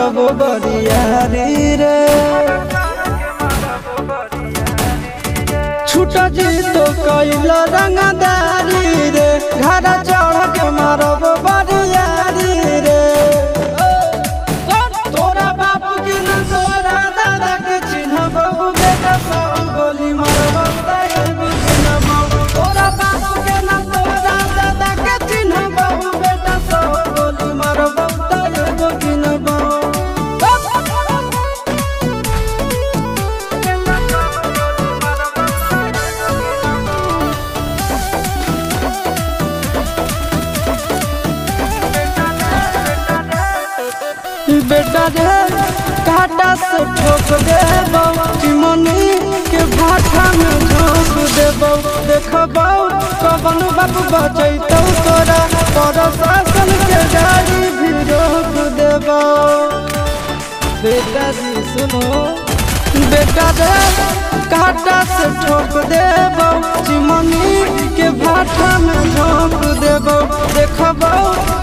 मारबो बरियारी रे छूटा जी तो कैल रंगदारी रे घर चढ़ के मारबो बरियारी रे तोरा बाप के न तोरा दादा के चिन्हबो बेटा सब गोली मारबो तोरा बाप के न तोरा दादा के चिन्हबो बेटा सब गोली मारबो बेटा रे काटा से ठोक देबो चिमनी के भाटा में झोंक देबो देखबो कवन बाप बचैतौ तोरा प्रशासन के गाड़ी भी रोक देबो बेटा जी सुनो बेटा रे काटा से ठोक देबो चिमनी के भाटा में झोंक देबो देखबो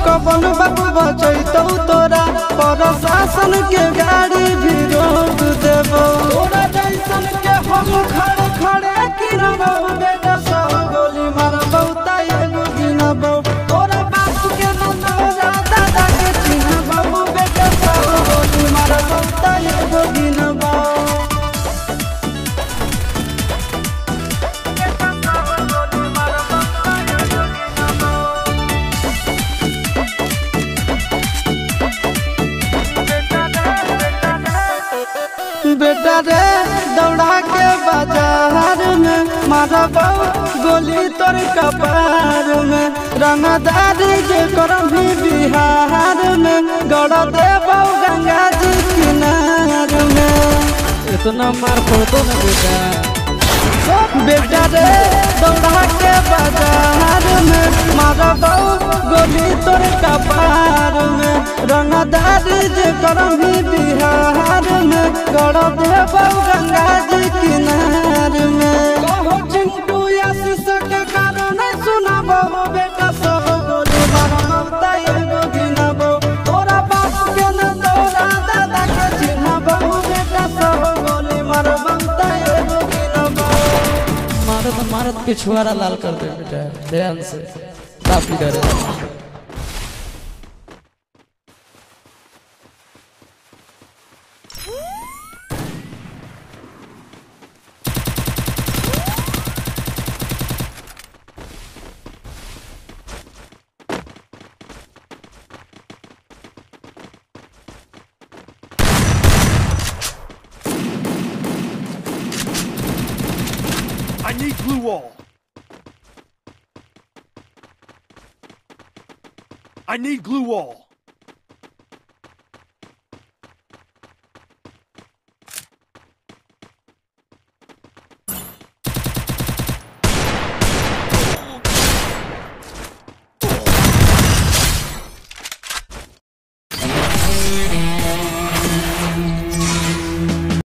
कवन बाप बचैतौ तोरा प्रशासन के गाड़ी भी रोक देबो तोरा जैसन के हम खड़े खड़े गिनबो बेटा सब गोली मारबो त एगो गिनबो तोरा बाप के न तोरा दादा के चिन्हबो बेटा सब गोली मारबो त एगो गिनबो बेटा रे दौड़ा के बाजार में मारबो गोली तोर कपार में रंगदारी जे करम भी बिहार में गड़ देबो गंगा जी किनार में इतना मार पड़तो न बेटा रे दौड़ा के बाजार में मारबो गोली तोर कपार में रंगदारी जे करम भी बिहार में गड़ देबो गंगा जी किनार में कहो चिंटू आशीष के कारण सुनाबो बेटा सब गोली मारबो त एगो गिनबो तोरा बाप के न तोरा दादा के चिन्हबो बेटा सब गोली मारबो त एगो गिनबो मारत के छुआरा लाल कर दे बेटा ध्यान से काफी करे I need blue wall. I need glue wall.